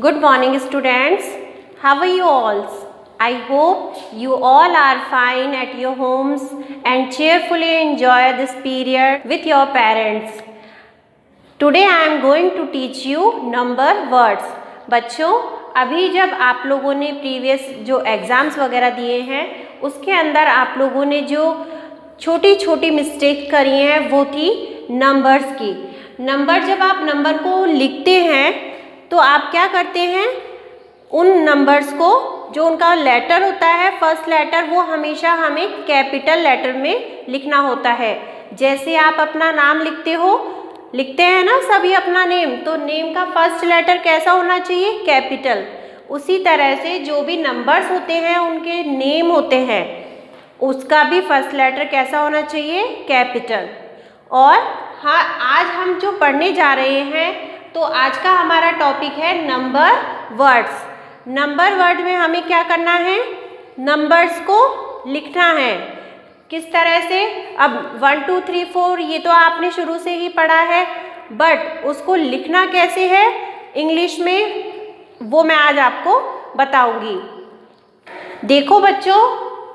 Good morning, students. How are you all? I hope you all are fine at your homes and cheerfully enjoy this period with your parents. Today I am going to teach you number words. बच्चों, अभी जब आप लोगों ने previous जो exams वगैरह दिए हैं उसके अंदर आप लोगों ने जो छोटी छोटी मिस्टेक करी हैं वो थी नंबर्स की। नंबर जब आप नंबर को लिखते हैं तो आप क्या करते हैं, उन नंबर्स को जो उनका लेटर होता है फर्स्ट लेटर वो हमेशा हमें कैपिटल लेटर में लिखना होता है। जैसे आप अपना नाम लिखते हैं ना सभी अपना नेम, तो नेम का फर्स्ट लेटर कैसा होना चाहिए, कैपिटल। उसी तरह से जो भी नंबर्स होते हैं उनके नेम होते हैं उसका भी फर्स्ट लेटर कैसा होना चाहिए, कैपिटल। और हाँ, आज हम जो पढ़ने जा रहे हैं तो आज का हमारा टॉपिक है नंबर वर्ड्स। नंबर वर्ड में हमें क्या करना है, नंबर्स को लिखना है। किस तरह से, अब 1 2 3 4 ये तो आपने शुरू से ही पढ़ा है, बट उसको लिखना कैसे है इंग्लिश में वो मैं आज आपको बताऊंगी। देखो बच्चों,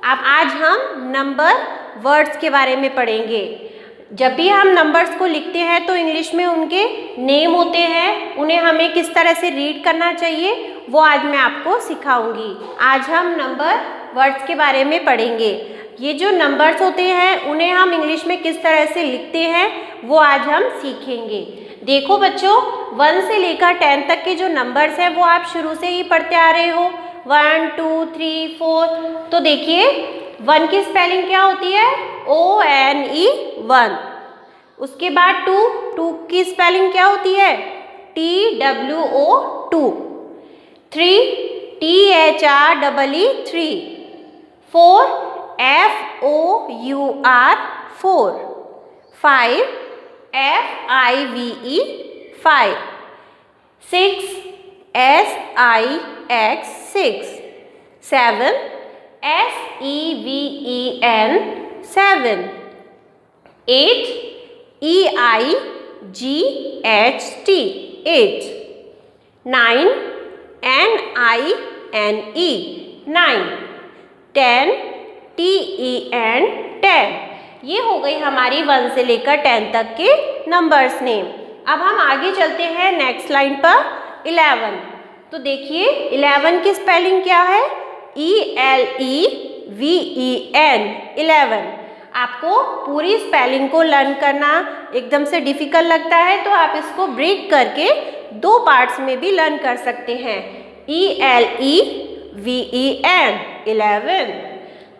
अब आज हम नंबर वर्ड्स के बारे में पढ़ेंगे। जब भी हम नंबर्स को लिखते हैं तो इंग्लिश में उनके नेम होते हैं, उन्हें हमें किस तरह से रीड करना चाहिए वो आज मैं आपको सिखाऊंगी। आज हम नंबर वर्ड्स के बारे में पढ़ेंगे। ये जो नंबर्स होते हैं उन्हें हम इंग्लिश में किस तरह से लिखते हैं वो आज हम सीखेंगे। देखो बच्चों, 1 से लेकर 10 तक के जो नंबर्स हैं वो आप शुरू से ही पढ़ते आ रहे हो, 1 2 3 4। तो देखिए 1 की स्पेलिंग क्या होती है, ONE 1। उसके बाद 2 की स्पेलिंग क्या होती है, TWO 2। 3 THREE 3। 4 FOUR 4। 5 FIVE 5। 6 SIX 6। 7 SEVEN 7। 8 EIGHT 8। 9 NINE 9। 10 TEN 10। ये हो गई हमारी 1 से लेकर 10 तक के नंबर्स नेम। अब हम आगे चलते हैं नेक्स्ट लाइन पर 11। तो देखिए 11 की स्पेलिंग क्या है, ELEVEN 11। आपको पूरी स्पेलिंग को लर्न करना एकदम से डिफ़िकल्ट लगता है तो आप इसको ब्रेक करके 2 पार्ट्स में भी लर्न कर सकते हैं। ELEVEN 11।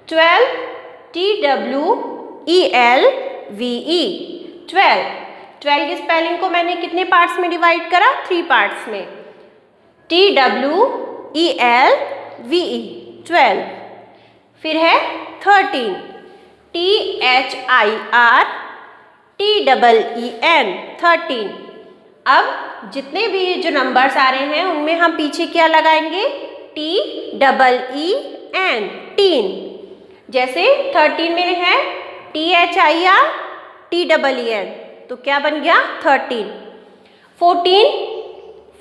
12 TWELVE 12। 12 की स्पेलिंग को मैंने कितने पार्ट्स में डिवाइड करा, 3 पार्ट्स में, TWELVE 12। फिर है 13 THIRTEEN 13। अब जितने भी जो नंबर्स आ रहे हैं उनमें हम पीछे क्या लगाएंगे, TEEN टीन। जैसे 13 में है THIRTEEN, तो क्या बन गया 13। 14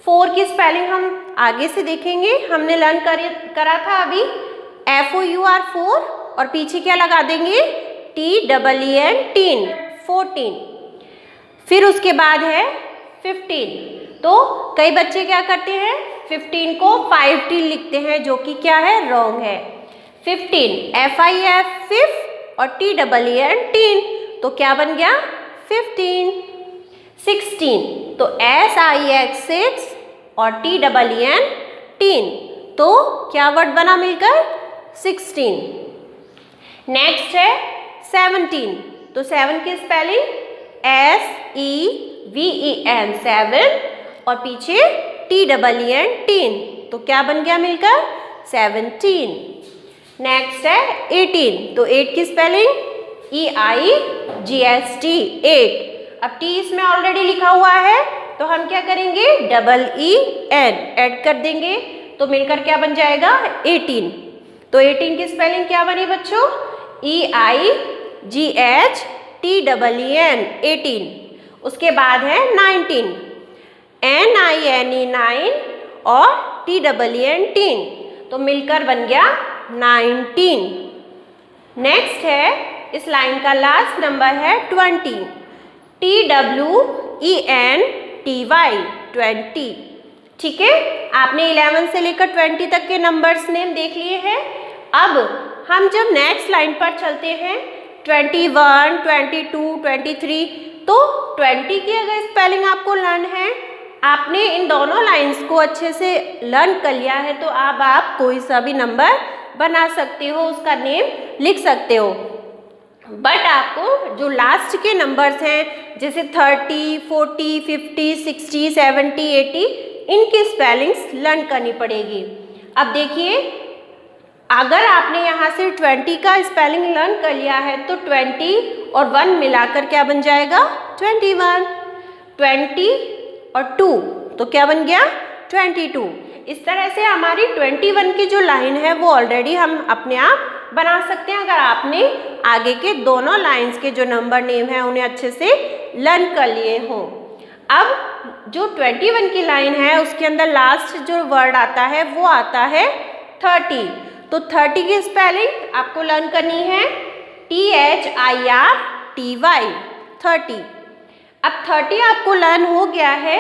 4 की स्पेलिंग हम आगे से देखेंगे, हमने लर्न करा था अभी, FOUR 4 और पीछे क्या लगा देंगे, TEEN टीन 14। फिर उसके बाद है 15। तो कई बच्चे क्या करते हैं 15 को 5T लिखते हैं जो कि क्या है, रॉन्ग है। 15 FIF 5 और TEEN टीन, तो क्या बन गया 15। 16 तो SIX 6 और TEEN टीन, तो क्या वर्ड बना मिलकर 16। नेक्स्ट है 17। तो 7 की स्पेलिंग SEVEN 7 और पीछे TEEN टीन, तो क्या बन गया मिलकर 17। नेक्स्ट है 18। तो 8 की स्पेलिंग EIGHT 8। अब T इसमें ऑलरेडी लिखा हुआ है तो हम क्या करेंगे, EEN ऐड कर देंगे तो मिलकर क्या बन जाएगा 18। तो 18 की स्पेलिंग क्या बनी बच्चों, EIGHTEEN 18। उसके बाद है 19 NINE 9 और TEEN टीन, तो मिलकर बन गया 19। नेक्स्ट है, इस लाइन का लास्ट नंबर है 20, TWENTY 20। ठीक है, आपने 11 से लेकर 20 तक के नंबर्स नेम देख लिए हैं। अब हम जब नेक्स्ट लाइन पर चलते हैं 21, 22, 23, तो 20 की अगर स्पेलिंग आपको लर्न है, आपने इन दोनों लाइंस को अच्छे से लर्न कर लिया है, तो अब आप कोई सा भी नंबर बना सकते हो, उसका नेम लिख सकते हो। बट आपको जो लास्ट के नंबर्स हैं जैसे 30, 40, 50, 60, 70, 80, इनकी स्पेलिंग्स लर्न करनी पड़ेगी। अब देखिए, अगर आपने यहाँ से 20 का स्पेलिंग लर्न कर लिया है तो 20 और 1 मिलाकर क्या बन जाएगा? 21। 20 और 2 तो क्या बन गया? 22। इस तरह से हमारी 21 की जो लाइन है वो ऑलरेडी हम अपने आप बना सकते हैं, अगर आपने आगे के दोनों लाइंस के जो नंबर नेम है उन्हें अच्छे से लर्न कर लिए हों। अब जो 21 की लाइन है उसके अंदर लास्ट जो वर्ड आता है वो आता है 30। तो 30 की स्पेलिंग आपको लर्न करनी है THIRTY 30। अब 30 आपको लर्न हो गया है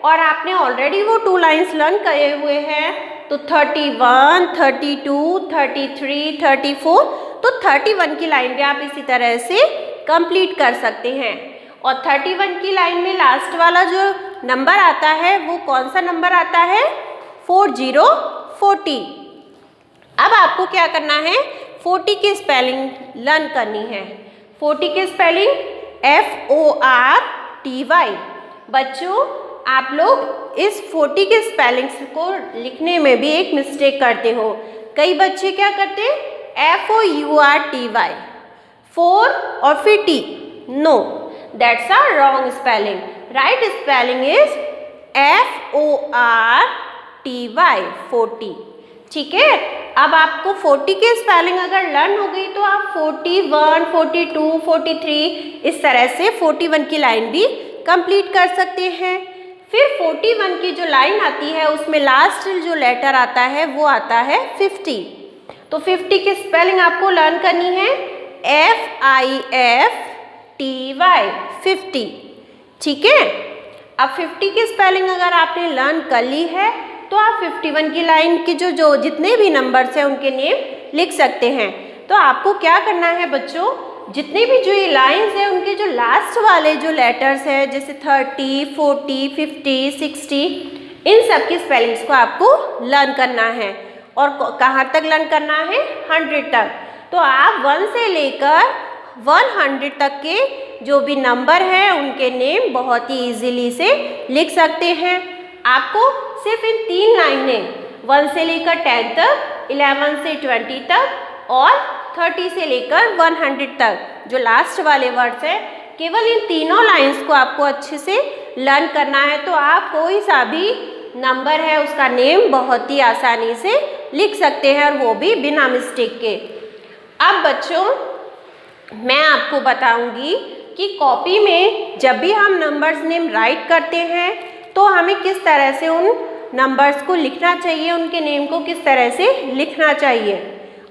और आपने ऑलरेडी वो 2 लाइंस लर्न करे हुए हैं, तो 31, 32, 33, 34, तो 31 की लाइन भी आप इसी तरह से कंप्लीट कर सकते हैं। और 31 की लाइन में लास्ट वाला जो नंबर आता है वो कौन सा नंबर आता है? 40। अब आपको क्या करना है? 40 की स्पेलिंग लर्न करनी है। 40 की स्पेलिंग FORTY। बच्चों, आप लोग इस 40 के स्पेलिंग्स को लिखने में भी एक मिस्टेक करते हो। कई बच्चे क्या करते हैं? FOURTY 4 और फिर T। No, that's a wrong spelling. Right spelling is FORTY 40। ठीक है, अब आपको 40 की स्पेलिंग अगर लर्न हो गई तो आप 41, 42, 43 इस तरह से 41 की लाइन भी कंप्लीट कर सकते हैं। फिर 41 की जो लाइन आती है उसमें लास्ट जो लेटर आता है वो आता है 50। तो 50 की स्पेलिंग आपको लर्न करनी है FIFTY 50। ठीक है, अब 50 की स्पेलिंग अगर आपने लर्न कर ली है तो आप 51 की लाइन के जो जितने भी नंबर्स हैं उनके नेम लिख सकते हैं। तो आपको क्या करना है बच्चों, जितने भी जो ये लाइंस हैं उनके जो लास्ट वाले जो लेटर्स हैं जैसे 30, 40, 50, 60, इन सब की स्पेलिंग्स को आपको लर्न करना है। और कहाँ तक लर्न करना है? 100 तक। तो आप 1 से लेकर 100 तक के जो भी नंबर हैं उनके नेम बहुत ही इजीली से लिख सकते हैं। आपको सिर्फ इन 3 लाइनें 1 से लेकर 10 तक, 11 से 20 तक और 30 से लेकर 100 तक जो लास्ट वाले वर्ड्स हैं, केवल इन तीनों लाइंस को आपको अच्छे से लर्न करना है। तो आप कोई सा भी नंबर है उसका नेम बहुत ही आसानी से लिख सकते हैं और वो भी बिना मिस्टेक के। अब बच्चों, मैं आपको बताऊंगी कि कॉपी में जब भी हम नंबर्स नेम राइट करते हैं तो हमें किस तरह से उन नंबर्स को लिखना चाहिए, उनके नेम को किस तरह से लिखना चाहिए।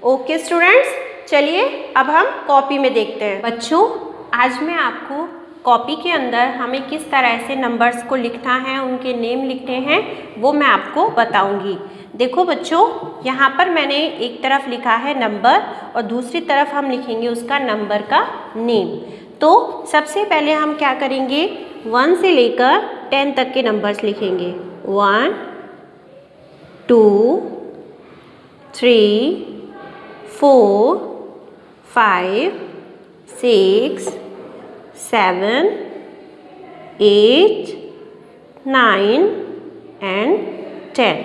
ओके स्टूडेंट्स, चलिए अब हम कॉपी में देखते हैं। बच्चों, आज मैं आपको कॉपी के अंदर हमें किस तरह से नंबर्स को लिखना है, उनके नेम लिखने हैं, वो मैं आपको बताऊंगी। देखो बच्चों, यहाँ पर मैंने एक तरफ लिखा है नंबर और दूसरी तरफ हम लिखेंगे उसका नंबर का नेम। तो सबसे पहले हम क्या करेंगे, 1 से लेकर 10 तक के नंबर्स लिखेंगे। 1, 2, 3, 4, 5, 6, 7, 8, 9 एंड 10।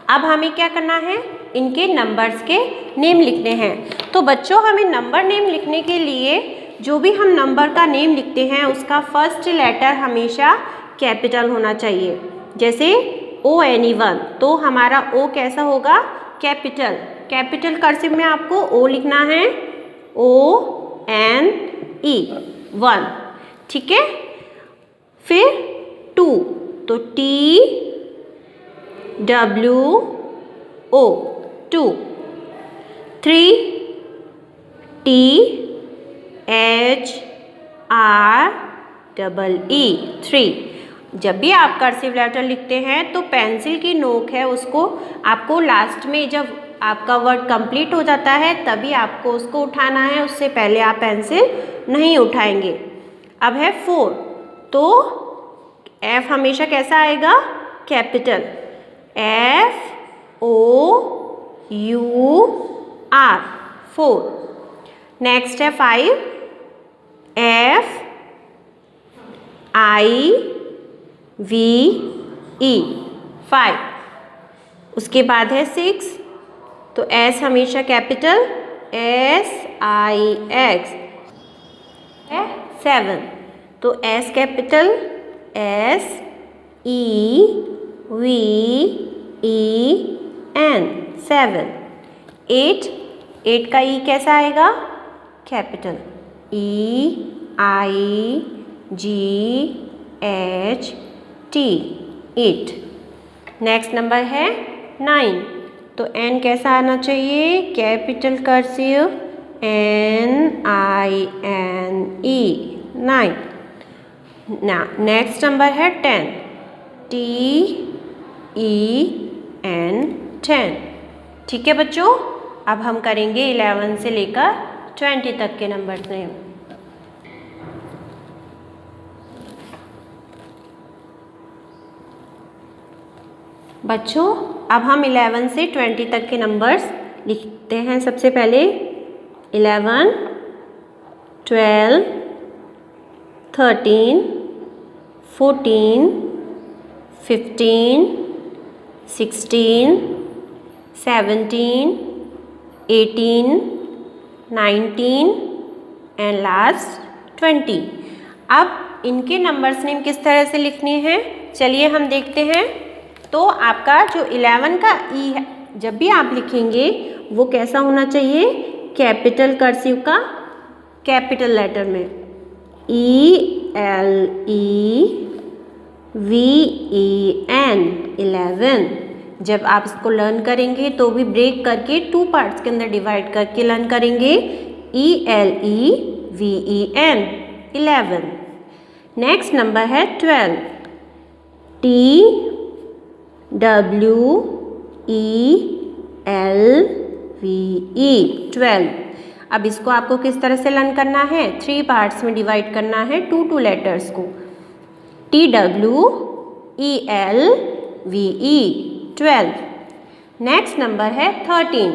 अब हमें क्या करना है, इनके नंबर्स के नेम लिखने हैं। तो बच्चों, हमें नंबर नेम लिखने के लिए जो भी हम नंबर का नेम लिखते हैं उसका फर्स्ट लेटर हमेशा कैपिटल होना चाहिए। जैसे ONE1, तो हमारा O कैसा होगा? कैपिटल। कैपिटल कर्सिव में आपको O लिखना है, ONE 1। ठीक है, फिर 2, तो W O 2, 3 T H R double E 3। जब भी आप कर्सिव लेटर लिखते हैं तो पेंसिल की नोक है उसको आपको लास्ट में जब आपका वर्ड कंप्लीट हो जाता है तभी आपको उसको उठाना है, उससे पहले आप पेंसिल नहीं उठाएंगे। अब है 4, तो F हमेशा कैसा आएगा? Capital F O U R 4। Next है 5, F I V E 5। उसके बाद है 6, तो S हमेशा कैपिटल S I X है 7, तो S capital S E V E N 7। 8 का E कैसा आएगा? Capital E I G H T 8। Next number है 9, तो N कैसा आना चाहिए? Capital cursive N I N E 9। Next number है 10, T E N 10। ठीक है बच्चों, अब हम करेंगे 11 से लेकर 20 तक के नंबर में। बच्चों अब हम 11 से 20 तक के नंबर्स लिखते हैं। सबसे पहले 11, 12, 13, 14, 15, 16, 17, 18, 19 एंड लास्ट 20। अब इनके नंबर्स नेम किस तरह से लिखने हैं चलिए हम देखते हैं। तो आपका जो 11 का ई है जब भी आप लिखेंगे वो कैसा होना चाहिए? कैपिटल कर्सिव का कैपिटल लेटर में ELEVEN 11। जब आप इसको लर्न करेंगे तो भी ब्रेक करके 2 पार्ट्स के अंदर डिवाइड करके लर्न करेंगे। ELEVEN 11। नेक्स्ट नंबर है 12, TWELVE 12। अब इसको आपको किस तरह से लर्न करना है? 3 पार्ट्स में डिवाइड करना है 2 लेटर्स को। TWELVE 12। नेक्स्ट नंबर है 13,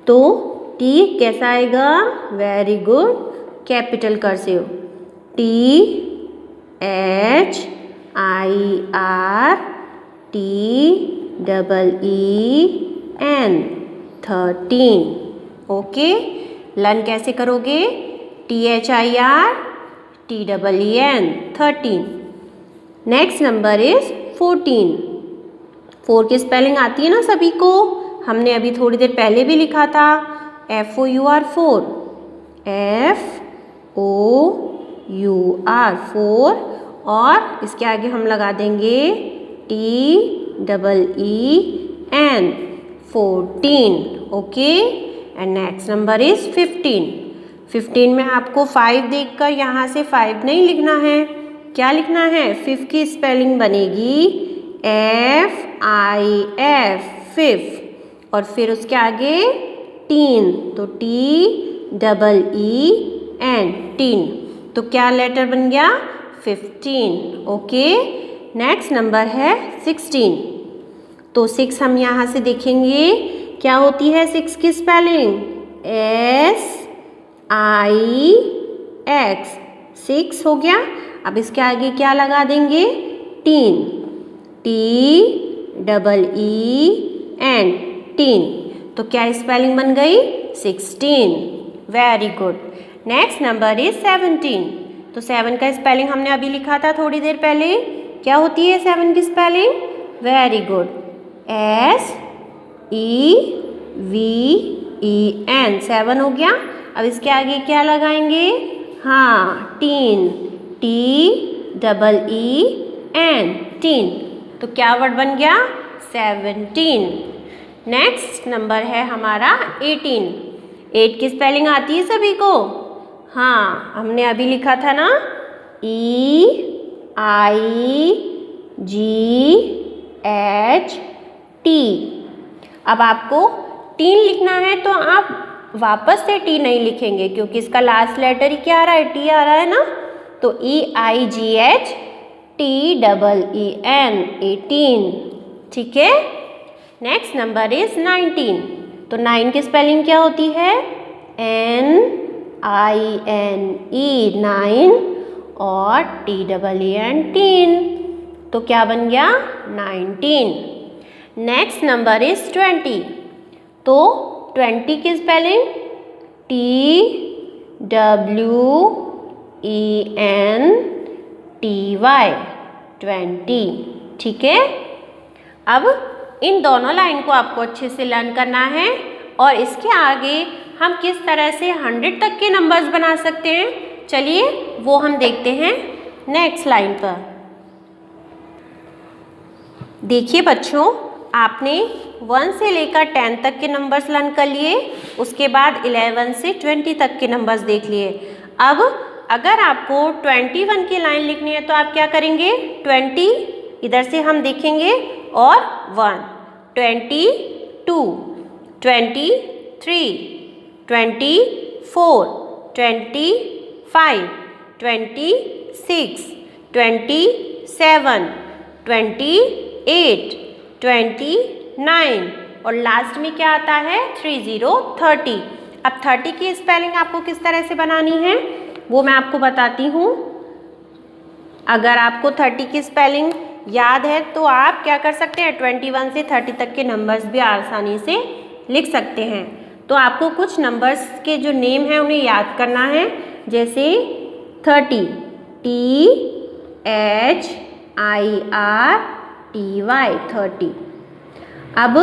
तो T कैसा आएगा? Very good, capital cursive THIRTEEN 13। Okay, learn कैसे करोगे? THIRTEEN 13। Next number is 14। 4 की स्पेलिंग आती है ना सभी को, हमने अभी थोड़ी देर पहले भी लिखा था FOUR 4, FOUR 4, और इसके आगे हम लगा देंगे TEEN 14। Okay, and next number is 15। 15 में आपको 5 देखकर यहाँ से 5 नहीं लिखना है, क्या लिखना है? 5 की स्पेलिंग बनेगी FIF 5, और फिर उसके आगे टीन, तो TEEN 10। तो क्या लेटर बन गया? 15। ओके, नेक्स्ट नंबर है 16। तो 6 हम यहाँ से देखेंगे क्या होती है 6 की स्पेलिंग? SIX 6 हो गया। अब इसके आगे क्या लगा देंगे? Tin, TEEN 10। तो क्या स्पेलिंग बन गई? 16। Very good. Next number is 17। तो 7 का स्पेलिंग हमने अभी लिखा था थोड़ी देर पहले, क्या होती है 7 की स्पेलिंग? वेरी गुड, SEVEN 7 हो गया। अब इसके आगे क्या लगाएंगे? हाँ, टीन, TEEN 10। तो क्या वर्ड बन गया? 17। नेक्स्ट नंबर है हमारा 18। 8 की स्पेलिंग आती है सभी को? हाँ, हमने अभी लिखा था ना, EIGHT। अब आपको टीन लिखना है तो आप वापस से टी नहीं लिखेंगे, क्योंकि इसका लास्ट लेटर ही क्या आ रहा है, टी आ रहा है ना। तो EIGHTEEN 18, ठीक है। Next number is 19। तो 9 की स्पेलिंग क्या होती है? NINE 9 और TEEN टीन। तो क्या बन गया? 19। Next number is 20। तो 20 की स्पेलिंग TWENTY 20, ठीक है। अब इन दोनों लाइन को आपको अच्छे से लर्न करना है, और इसके आगे हम किस तरह से 100 तक के नंबर्स बना सकते हैं, चलिए वो हम देखते हैं नेक्स्ट लाइन पर। देखिए बच्चों, आपने 1 से लेकर 10 तक के नंबर्स लर्न कर लिए, उसके बाद 11 से 20 तक के नंबर्स देख लिए। अब अगर आपको 21 की लाइन लिखनी है तो आप क्या करेंगे? 20 इधर से हम देखेंगे और 1, 22, 23, 24, 25, 26, 27, 28, 29 और लास्ट में क्या आता है? 30। अब 30 की स्पेलिंग आपको किस तरह से बनानी है वो मैं आपको बताती हूँ। अगर आपको 30 की स्पेलिंग याद है तो आप क्या कर सकते हैं, 21 से 30 तक के नंबर्स भी आसानी से लिख सकते हैं। तो आपको कुछ नंबर्स के जो नेम हैं उन्हें याद करना है, जैसे 30 THIRTY 30। अब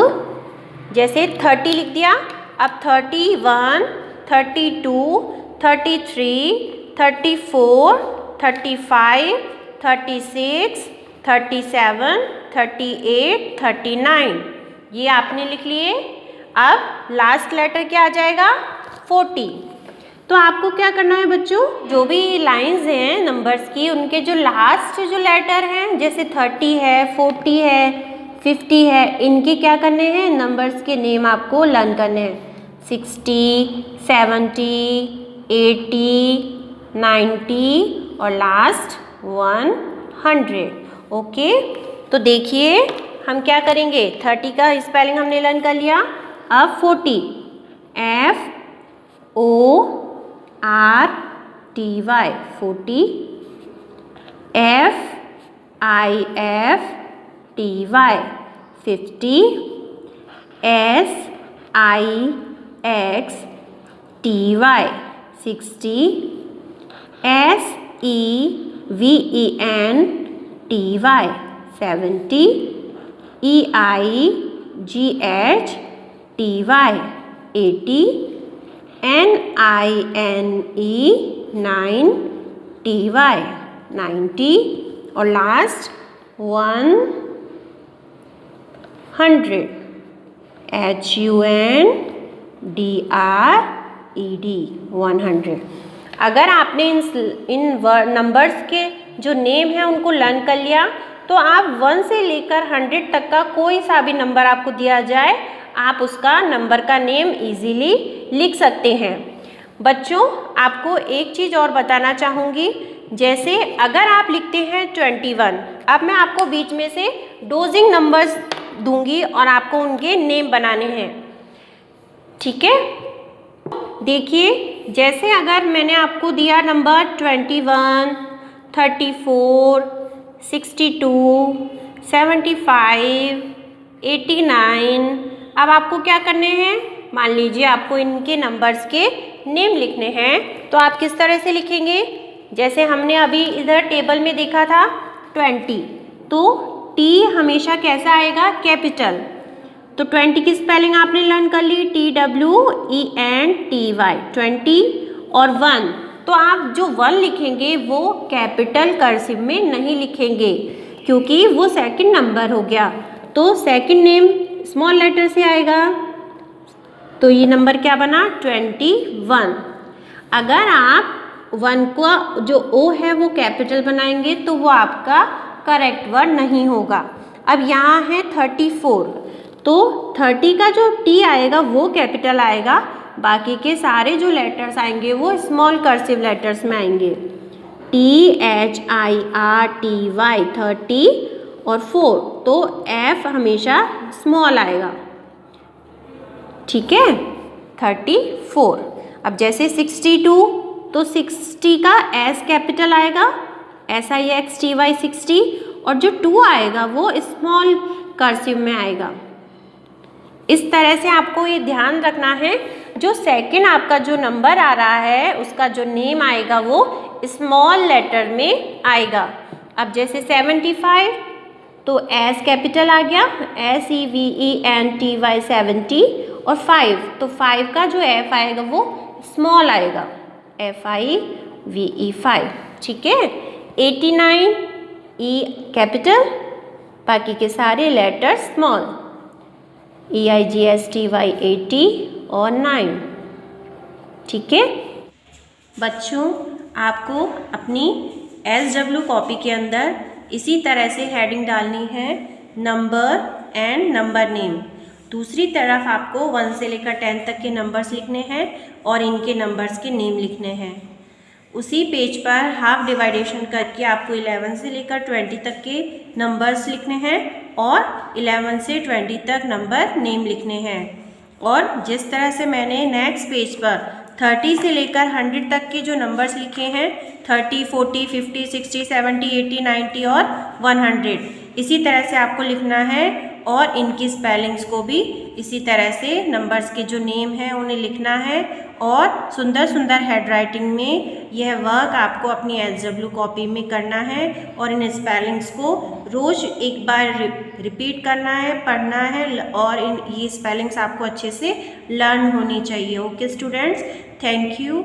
जैसे 30 लिख दिया, अब 31, 32, 33, 34, 35, 36, 37, 38, 39 ये आपने लिख लिए। अब लास्ट लेटर क्या आ जाएगा? 40। तो आपको क्या करना है बच्चों, जो भी लाइंस हैं नंबर्स की, उनके जो लास्ट जो लेटर हैं, जैसे 30 है, 40 है, 50 है, इनके क्या करने हैं, नंबर्स के नेम आपको लर्न करने हैं। 60, 70, 80, 90 और लास्ट 100। ओके, तो देखिए हम क्या करेंगे, 30 का स्पेलिंग हमने लर्न कर लिया। अब 40 FORTY 40, FIFTY 50, SIXTY 60, SEVENTY 70, EIGHTY 80, NINE 9TY 90 और लास्ट 100 HUNDRED 100। अगर आपने इन नंबर्स के जो नेम हैं उनको लर्न कर लिया तो आप 1 से लेकर 100 तक का कोई सा भी नंबर आपको दिया जाए, आप उसका नंबर का नेम इजीली लिख सकते हैं। बच्चों, आपको एक चीज़ और बताना चाहूँगी, जैसे अगर आप लिखते हैं 21, अब मैं आपको बीच में से डोजिंग नंबर्स दूंगी और आपको उनके नेम बनाने हैं, ठीक है। देखिए, जैसे अगर मैंने आपको दिया नंबर 21, 34, 62, 75, 89, अब आपको क्या करने हैं, मान लीजिए आपको इनके नंबर्स के नेम लिखने हैं, तो आप किस तरह से लिखेंगे, जैसे हमने अभी इधर टेबल में देखा था 20, तो टी हमेशा कैसा आएगा, कैपिटल। तो 20 की स्पेलिंग आपने लर्न कर ली, TWENTY 20 और 1, तो आप जो 1 लिखेंगे वो कैपिटल कर्सिव में नहीं लिखेंगे क्योंकि वो सेकंड नंबर हो गया। तो सेकंड नेम स्मॉल लेटर से आएगा, तो ये नंबर क्या बना 21। अगर आप 1 का जो ओ है वो कैपिटल बनाएंगे तो वो आपका करेक्ट वर्ड नहीं होगा। अब यहाँ है 34, तो 30 का जो टी आएगा वो कैपिटल आएगा, बाकी के सारे जो लेटर्स आएंगे वो स्मॉल कर्सिव लेटर्स में आएंगे। THIRTY 30 और 4, तो F हमेशा स्मॉल आएगा, ठीक है 34। अब जैसे 62, तो 60 का S कैपिटल आएगा, SIXTY 60, और जो 2 आएगा वो स्मॉल कर्सिव में आएगा। इस तरह से आपको ये ध्यान रखना है, जो सेकंड आपका जो नंबर आ रहा है उसका जो नेम आएगा वो स्मॉल लेटर में आएगा। अब जैसे 75, तो S कैपिटल आ गया, SEVENTY 70, और 5, तो 5 का जो F आएगा वो स्मॉल आएगा, FIVE 5, ठीक है। 89 E कैपिटल, बाकी के सारे लेटर स्मॉल, EIGSTY 80 और 9, ठीक है। बच्चों, आपको अपनी SW कॉपी के अंदर इसी तरह से हेडिंग डालनी है, नंबर एंड नंबर नेम। दूसरी तरफ आपको 1 से लेकर 10 तक के नंबर्स लिखने हैं और इनके नंबर्स के नेम लिखने हैं। उसी पेज पर हाफ डिवाइडेशन करके आपको 11 से लेकर 20 तक के नंबर्स लिखने हैं और 11 से 20 तक नंबर नेम लिखने हैं। और जिस तरह से मैंने नेक्स्ट पेज पर 30 से लेकर 100 तक के जो नंबर्स लिखे हैं, 30, 40, 50, 60, 70, 80, 90 और 100, इसी तरह से आपको लिखना है और इनकी स्पेलिंग्स को भी इसी तरह से नंबर्स के जो नेम हैं उन्हें लिखना है। और सुंदर सुंदर हैंड राइटिंग में यह वर्क आपको अपनी SW कॉपी में करना है और इन स्पेलिंग्स को रोज़ एक बार रिपीट करना है, पढ़ना है, और ये स्पेलिंग्स आपको अच्छे से लर्न होनी चाहिए। Okay students, thank you.